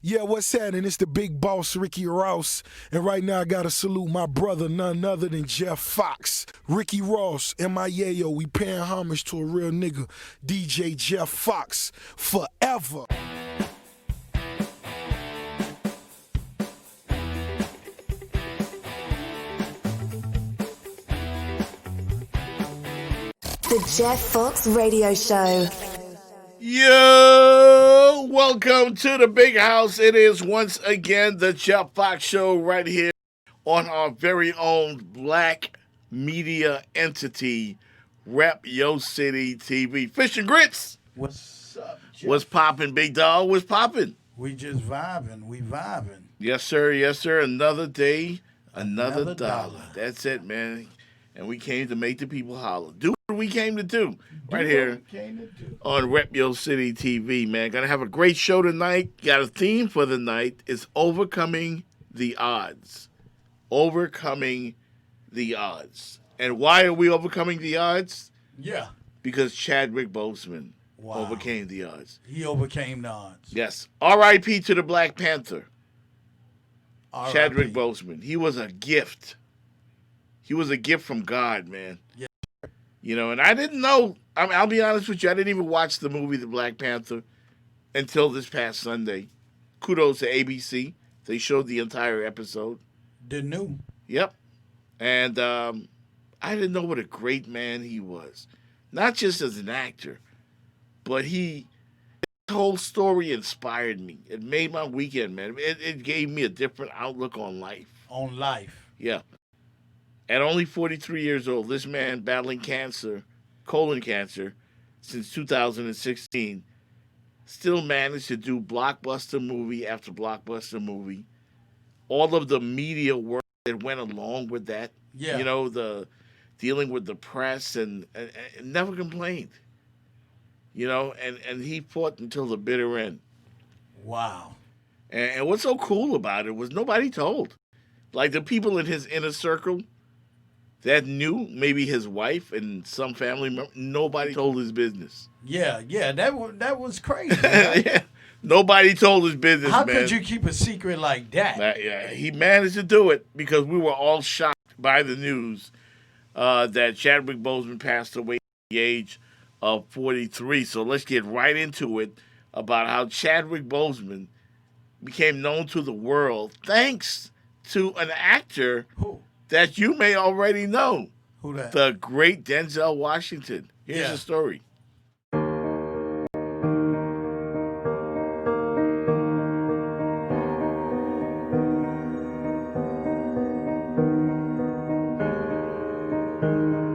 Yeah, what's happening? It's the big boss, Ricky Ross. And right now I gotta salute my brother, none other than Jeff Fox. Ricky Ross, M.I.A.O. We paying homage to a real nigga, DJ Jeff Fox, forever. The Jeff Fox Radio Show. Yo, welcome to the big house. It is once again the Jeff Fox Show right here on our very own black media entity, Rep Yo City TV. Fish and Grits. What's up, Jeff? What's poppin', big dog? What's poppin'? We just vibing. We vibing. Yes, sir. Yes, sir. Another day, another dollar. That's it, man. And we came to make the people holler. Do what we came to do right here on Rep Yo City TV, man. Gonna have a great show tonight. Got a theme for the night. It's overcoming the odds. Overcoming the odds. And why are we overcoming the odds? Yeah. Because Chadwick Boseman overcame the odds. He overcame the odds. Yes. R.I.P. to the Black Panther. R.I.P. Chadwick Boseman. He was a gift. He was a gift from God, man. Yeah. You know, and I didn't know. I mean, I'll be honest with you. I didn't even watch the movie The Black Panther until this past Sunday. Kudos to ABC. They showed the entire episode. The new. Yep. And I didn't know what a great man he was. Not just as an actor, but his whole story inspired me. It made my weekend, man. It gave me a different outlook on life. On life. Yeah. At only 43 years old, this man battling cancer, colon cancer, since 2016, still managed to do blockbuster movie after blockbuster movie. All of the media work that went along with that, Yeah. you know, the dealing with the press and never complained. You know, and he fought until the bitter end. Wow. And what's so cool about it was nobody told. Like the people in his inner circle that knew, maybe his wife and some family member, nobody told his business. Yeah. That was crazy. Right? Yeah. Nobody told his business, How man. could you keep a secret like that? Yeah, he managed to do it because we were all shocked by the news that Chadwick Boseman passed away at the age of 43. So let's get right into it about how Chadwick Boseman became known to the world thanks to an actor Who? that you may already know. Who that? The great Denzel Washington. Here's Yeah. the story.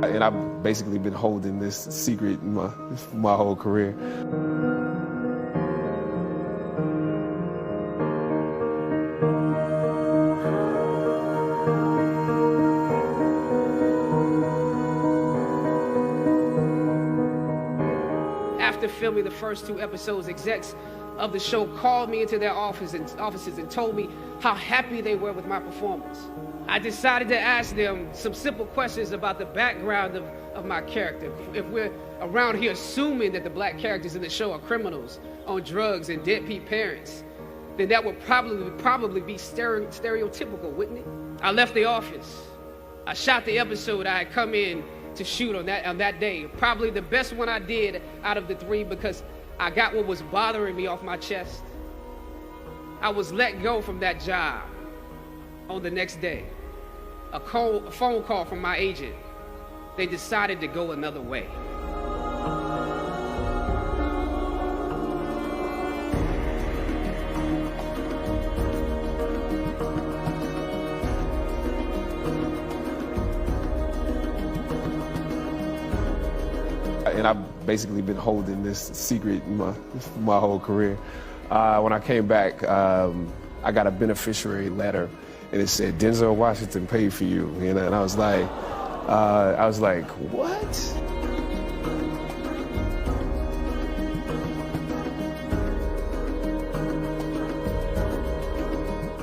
And I've basically been holding this secret my whole career. After filming the first 2 episodes, execs of the show called me into their offices and told me how happy they were with my performance. I decided to ask them some simple questions about the background of my character. If we're around here assuming that the black characters in the show are criminals on drugs and deadbeat parents, then that would probably be stereotypical, wouldn't it? I left the office. I shot the episode I had come in to shoot on that day. Probably the best one I did out of the 3 because I got what was bothering me off my chest. I was let go from that job on the next day. A phone call from my agent. They decided to go another way. And I've basically been holding this secret my whole career. When I came back, I got a beneficiary letter, and it said Denzel Washington paid for you. You know, and I was like, what?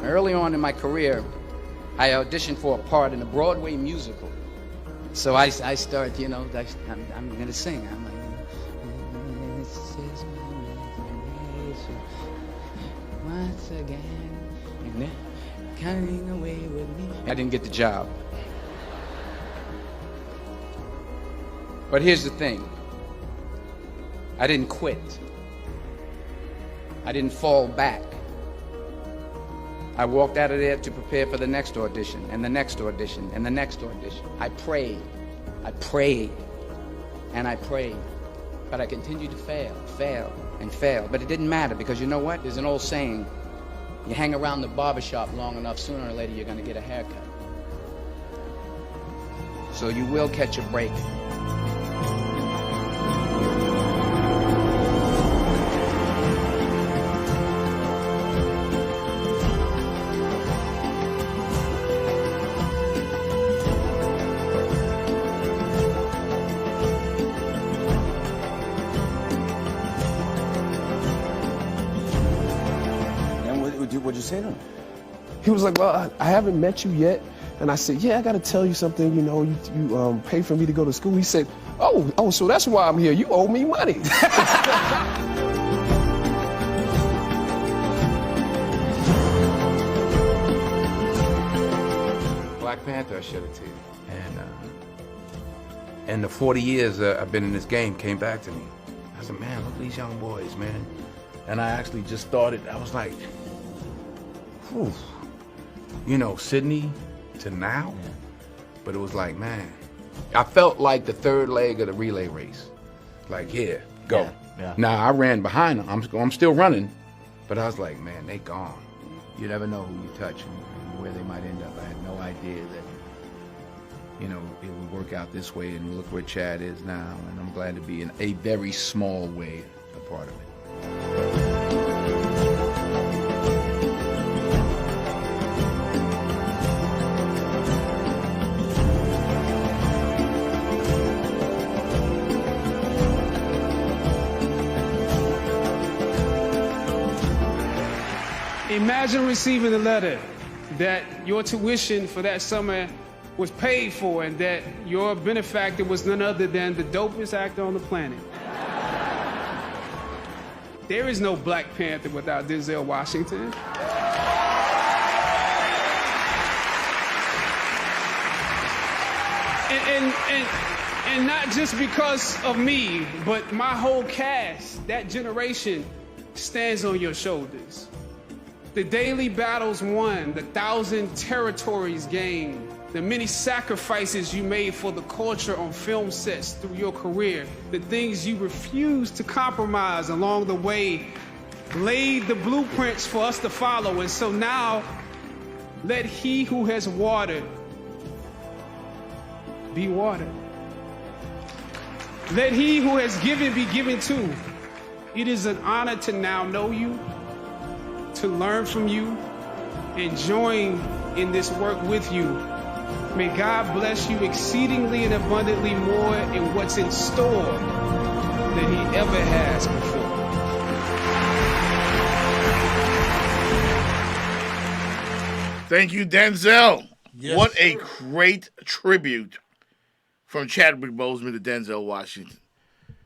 Early on in my career, I auditioned for a part in a Broadway musical. So I start, you know, I'm going to sing. I'm like, once again, and then coming away with me. I didn't get the job. But here's the thing. I didn't quit. I didn't fall back. I walked out of there to prepare for the next audition, and the next audition, and the next audition. I prayed, and I prayed. But I continued to fail, and fail. But it didn't matter, because you know what? There's an old saying, you hang around the barbershop long enough, sooner or later you're gonna get a haircut. So you will catch a break. What'd you say to him? He was like, well, I haven't met you yet. And I said, yeah, I got to tell you something. You know, you pay for me to go to school. He said, oh, so that's why I'm here. You owe me money. Black Panther, I shed a tear. And the 40 years I've been in this game came back to me. I said, man, look at these young boys, man. And I actually just started, I was like, whew. You know, Sydney to now. Yeah. But it was like, man, I felt like the third leg of the relay race. Like, here, go. Yeah. Yeah. Now, I ran behind them. I'm still running. But I was like, man, they gone. You never know who you touch and where they might end up. I had no idea that, you know, it would work out this way, and look where Chad is now. And I'm glad to be in a very small way a part of it. Imagine receiving a letter that your tuition for that summer was paid for and that your benefactor was none other than the dopest actor on the planet. There is no Black Panther without Denzel Washington. And not just because of me, but my whole cast, that generation stands on your shoulders. The daily battles won, the 1,000 territories gained, the many sacrifices you made for the culture on film sets through your career, the things you refused to compromise along the way, laid the blueprints for us to follow. And so now, let he who has watered be watered. Let he who has given be given too. It is an honor to now know you, to learn from you, and join in this work with you. May God bless you exceedingly and abundantly more in what's in store than he ever has before. Thank you, Denzel. Yes, what sir. a great tribute from Chadwick Boseman to Denzel Washington.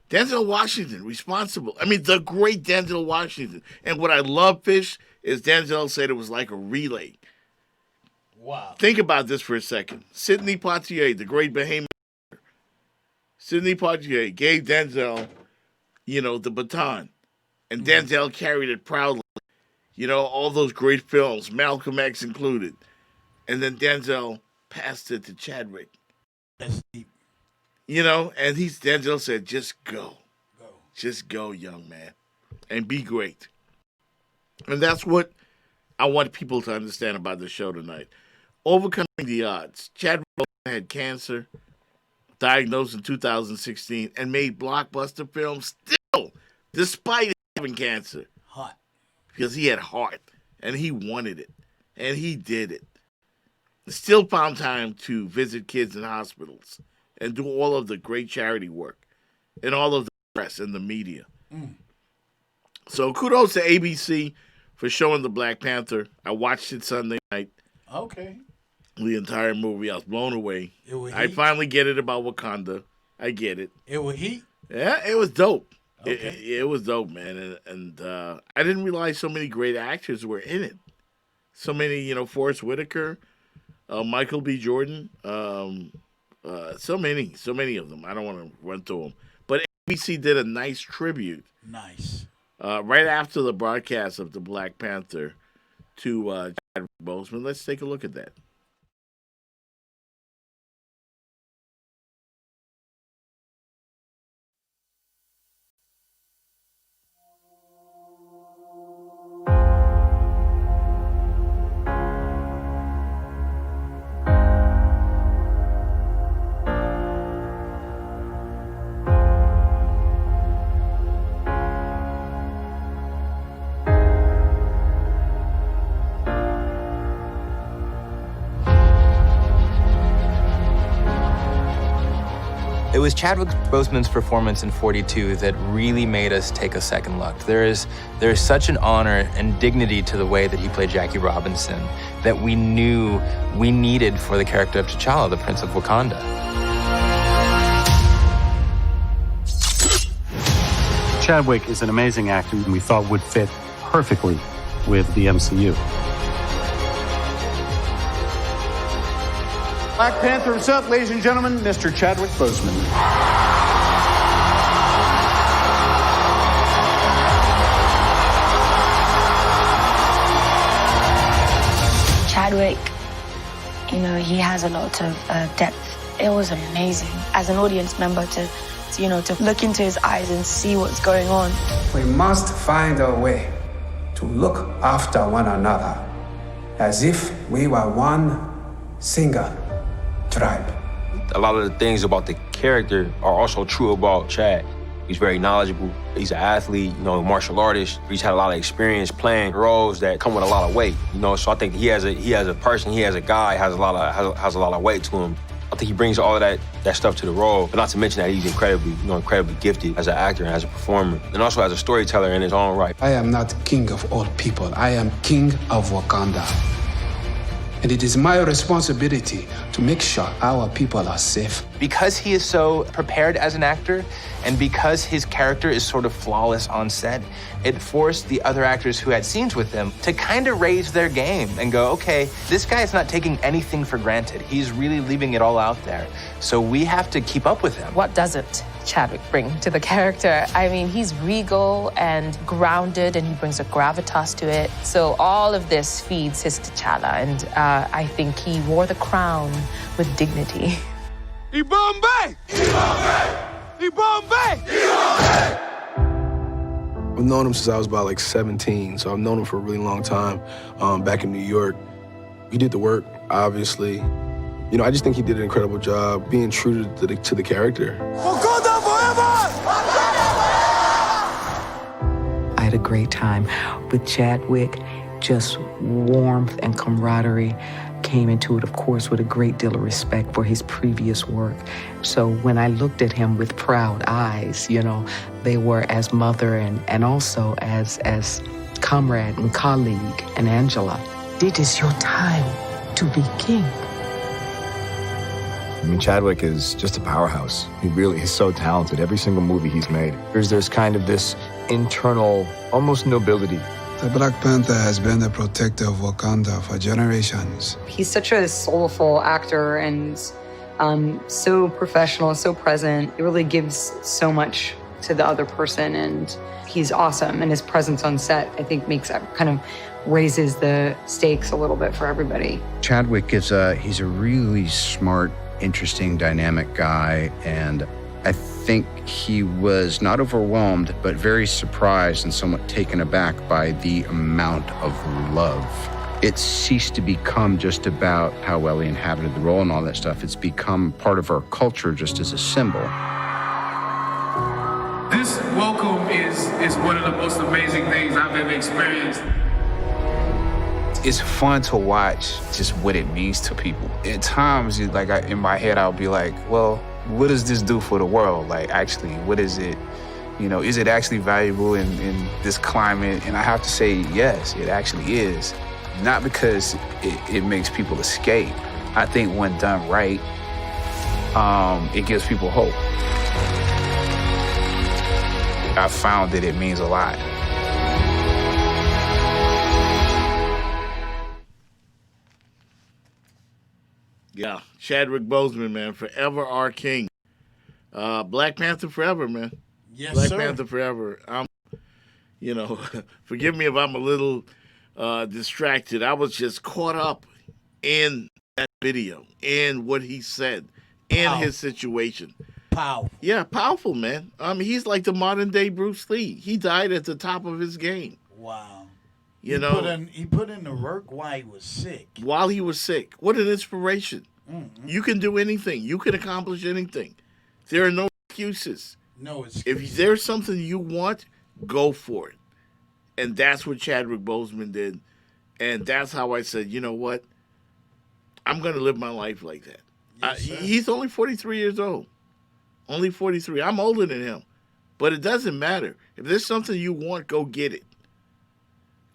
Denzel Washington, responsible. I mean, the great Denzel Washington. And what I love, Fish, is Denzel said it was like a relay. Wow. Think about this for a second. Sidney Poitier, the great Bahamian. Sidney Poitier gave Denzel, the baton. And Denzel carried it proudly. All those great films, Malcolm X included. And then Denzel passed it to Chadwick. That's deep. And Denzel said, just go. Just go, young man. And be great. And that's what I want people to understand about the show tonight. Overcoming the odds. Chadwick Boseman had cancer, diagnosed in 2016, and made blockbuster films still, despite having cancer. Hot. Because he had heart, and he wanted it, and he did it. Still found time to visit kids in hospitals and do all of the great charity work and all of the press and the media. So kudos to ABC for showing the Black Panther. I watched it Sunday night. Okay. The entire movie. I was blown away. It was I heat. finally get it about Wakanda. I get it. It was heat. Yeah, it was dope. It was dope, man, and I didn't realize so many great actors were in it. So many, Forrest Whitaker, Michael B. Jordan, so many of them. I don't want to run through them, but ABC did a nice tribute. Nice. Right after the broadcast of the Black Panther to Chadwick Boseman. Let's take a look at that. It was Chadwick Boseman's performance in 42 that really made us take a second look. There is such an honor and dignity to the way that he played Jackie Robinson that we knew we needed for the character of T'Challa, the Prince of Wakanda. Chadwick is an amazing actor and we thought would fit perfectly with the MCU. Black Panther himself, ladies and gentlemen, Mr. Chadwick Boseman. Chadwick, he has a lot of depth. It was amazing as an audience member to look into his eyes and see what's going on. We must find a way to look after one another as if we were one single tribe. A lot of the things about the character are also true about Chad. He's very knowledgeable. He's an athlete, martial artist. He's had a lot of experience playing roles that come with a lot of weight, So I think he has a person, he has a guy, has a lot of weight to him. I think he brings all of that stuff to the role, but not to mention that he's incredibly gifted as an actor and as a performer, and also as a storyteller in his own right. I am not king of all people. I am king of Wakanda. And it is my responsibility to make sure our people are safe. Because he is so prepared as an actor, and because his character is sort of flawless on set, it forced the other actors who had scenes with him to kind of raise their game and go, okay, this guy is not taking anything for granted. He's really leaving it all out there. So we have to keep up with him. What doesn't Chadwick bring to the character? I mean, he's regal and grounded, and he brings a gravitas to it. So all of this feeds his T'Challa, and I think he wore the crown with dignity. Ibombe! Ibombe! Ibombe! Ibombe! I've known him since I was about 17, so I've known him for a really long time. Back in New York, he did the work, obviously. I just think he did an incredible job being true to the character. Wakanda forever! I had a great time with Chadwick. Just warmth and camaraderie came into it, of course, with a great deal of respect for his previous work. So when I looked at him with proud eyes, they were as mother and also as comrade and colleague and Angela. It is your time to be king. I mean, Chadwick is just a powerhouse. He's so talented. Every single movie he's made. There's kind of this internal, almost nobility. The Black Panther has been the protector of Wakanda for generations. He's such a soulful actor and so professional, so present. He really gives so much to the other person, and he's awesome. And his presence on set, I think, raises the stakes a little bit for everybody. Chadwick he's a really smart, interesting, dynamic guy, and I think he was not overwhelmed, but very surprised and somewhat taken aback by the amount of love. It ceased to become just about how well he inhabited the role and all that stuff. It's become part of our culture just as a symbol. This welcome is one of the most amazing things I've ever experienced. It's fun to watch just what it means to people. At times, in my head, I'll be like, well, what does this do for the world? Actually, what is it? Is it actually valuable in this climate? And I have to say, yes, it actually is. Not because it makes people escape. I think when done right, it gives people hope. I found that it means a lot. Yeah, Chadwick Boseman, man, forever our king. Black Panther forever, man. Yes, Black sir. Panther forever. Forgive me if I'm a little distracted. I was just caught up in that video, in what he said, in his situation. Powerful. Yeah, powerful, man. He's like the modern day Bruce Lee. He died at the top of his game. Wow. He put in the work while he was sick. While he was sick. What an inspiration. Mm-hmm. You can do anything. You can accomplish anything. There are no excuses. No excuses. If there's something you want, go for it. And that's what Chadwick Boseman did. And that's how I said, you know what? I'm going to live my life like that. Yes, he's only 43 years old. Only 43. I'm older than him. But it doesn't matter. If there's something you want, go get it.